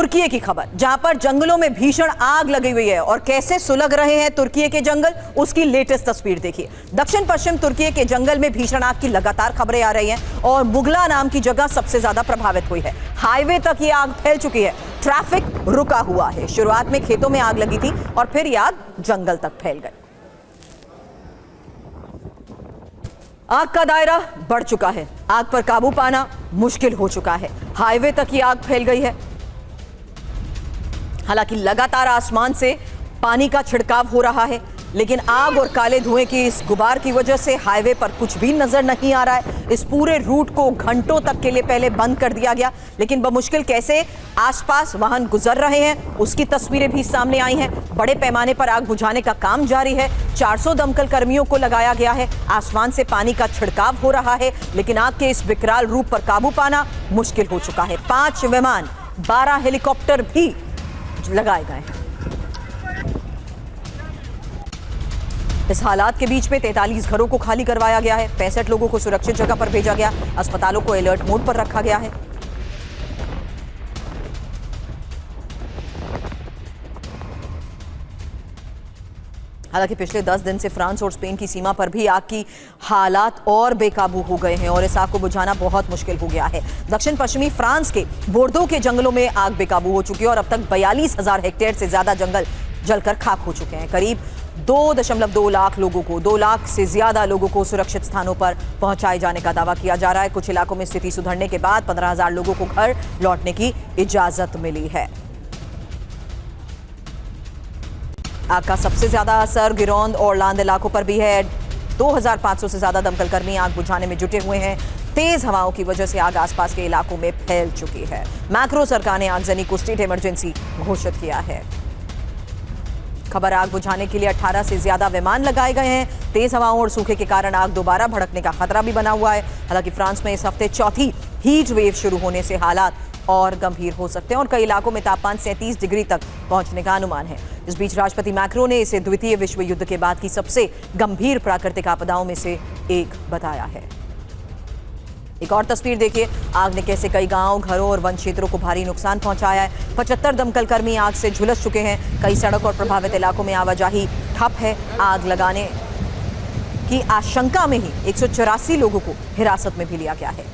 तुर्की की खबर, जहां पर जंगलों में भीषण आग लगी हुई है और कैसे सुलग रहे हैं तुर्की के जंगल, उसकी लेटेस्ट तस्वीर देखिए। दक्षिण पश्चिम तुर्की के जंगल में भीषण आग की लगातार खबरें आ रही हैं और मुगला नाम की जगह सबसे ज्यादा प्रभावित हुई है। हाईवे तक ये आग फैल चुकी है, ट्रैफिक रुका हुआ है। शुरुआत में खेतों में आग लगी थी और फिर ये आग जंगल तक फैल गई। आग का दायरा बढ़ चुका है, आग पर काबू पाना मुश्किल हो चुका है। हाईवे तक ये आग फैल गई है। हालांकि लगातार आसमान से पानी का छिड़काव हो रहा है, लेकिन आग और काले धुएं की इस गुबार की वजह से हाईवे पर कुछ भी नजर नहीं आ रहा है। इस पूरे रूट को घंटों तक के लिए पहले बंद कर दिया गया, लेकिन बमुश्किल कैसे आसपास वाहन गुजर रहे हैं उसकी तस्वीरें भी सामने आई हैं। बड़े पैमाने पर आग बुझाने का काम जारी है। 400 दमकल कर्मियों को लगाया गया है। आसमान से पानी का छिड़काव हो रहा है, लेकिन आग के इस विकराल रूप पर काबू पाना मुश्किल हो चुका है। 5 विमान, 12 हेलीकॉप्टर भी लगाए गए हैं। इस हालात के बीच में 43 घरों को खाली करवाया गया है। 65 लोगों को सुरक्षित जगह पर भेजा गया। अस्पतालों को अलर्ट मोड पर रखा गया है। हालांकि पिछले 10 दिन से फ्रांस और स्पेन की सीमा पर भी आग की हालात और बेकाबू हो गए हैं और इस आग को बुझाना बहुत मुश्किल हो गया है। दक्षिण पश्चिमी फ्रांस के बोर्दो के जंगलों में आग बेकाबू हो चुकी है और अब तक 42,000 हेक्टेयर से ज्यादा जंगल जलकर खाक हो चुके हैं। करीब 2.2 लाख लोगों को 2 लाख से ज्यादा लोगों को सुरक्षित स्थानों पर पहुंचाए जाने का दावा किया जा रहा है। कुछ इलाकों में स्थिति सुधरने के बाद 15,000 लोगों को घर लौटने की इजाजत मिली है। आग का सबसे ज्यादा असर गिरोंद और लांद इलाकों पर भी है। 2,500 से ज्यादा दमकल कर्मी आग बुझाने में जुटे हुए हैं। तेज हवाओं की वजह से आग आसपास के इलाकों में फैल चुकी है। मैक्रो सरकार ने आगजनी को स्टेट इमरजेंसी घोषित किया है। खबर, आग बुझाने के लिए 18 से ज्यादा विमान लगाए गए हैं। तेज हवाओं और सूखे के कारण आग दोबारा भड़कने का खतरा भी बना हुआ है। हालांकि फ्रांस में इस हफ्ते चौथी हीट वेव शुरू होने से हालात और गंभीर हो सकते हैं और कई इलाकों में तापमान 37 डिग्री तक पहुंचने का अनुमान है। इस बीच राष्ट्रपति मैक्रो ने इसे द्वितीय विश्व युद्ध के बाद की सबसे गंभीर प्राकृतिक आपदाओं में से एक बताया है। एक और तस्वीर देखिए, आग ने कैसे कई गांव, घरों और वन क्षेत्रों को भारी नुकसान पहुंचाया है। 75 दमकल कर्मी आग से झुलस चुके हैं। कई सड़क और प्रभावित इलाकों में आवाजाही ठप है। आग लगाने की आशंका में ही 184 लोगों को हिरासत में भी लिया गया है।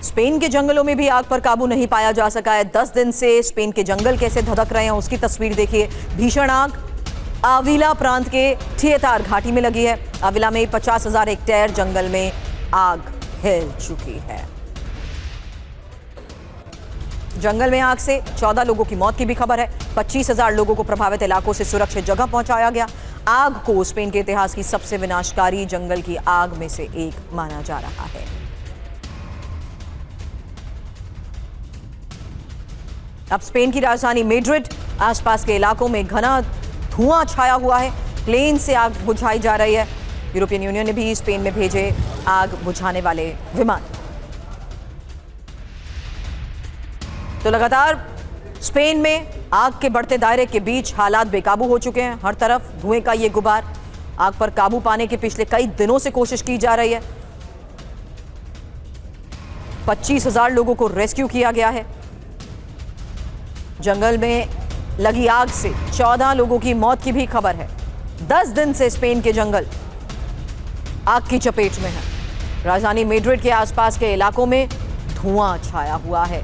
स्पेन के जंगलों में भी आग पर काबू नहीं पाया जा सका है। 10 दिन से स्पेन के जंगल कैसे धधक रहे हैं उसकी तस्वीर देखिए। भीषण आग आविला प्रांत के थिएतार घाटी में लगी है। आविला में 50,000 हेक्टेयर जंगल में आग फैल चुकी है। जंगल में आग से 14 लोगों की मौत की भी खबर है। 25,000 लोगों को प्रभावित इलाकों से सुरक्षित जगह पहुंचाया गया। आग को स्पेन के इतिहास की सबसे विनाशकारी जंगल की आग में से एक माना जा रहा है। अब स्पेन की राजधानी मैड्रिड, आसपास के इलाकों में घना धुआं छाया हुआ है। प्लेन से आग बुझाई जा रही है। यूरोपियन यूनियन ने भी स्पेन में भेजे आग बुझाने वाले विमान। तो लगातार स्पेन में आग के बढ़ते दायरे के बीच हालात बेकाबू हो चुके हैं। हर तरफ धुएं का ये गुबार। आग पर काबू पाने की पिछले कई दिनों से कोशिश की जा रही है। 25,000 लोगों को रेस्क्यू किया गया है। जंगल में लगी आग से 14 लोगों की मौत की भी खबर है। 10 दिन से स्पेन के जंगल आग की चपेट में है। राजधानी मैड्रिड के आसपास के इलाकों में धुआं छाया हुआ है।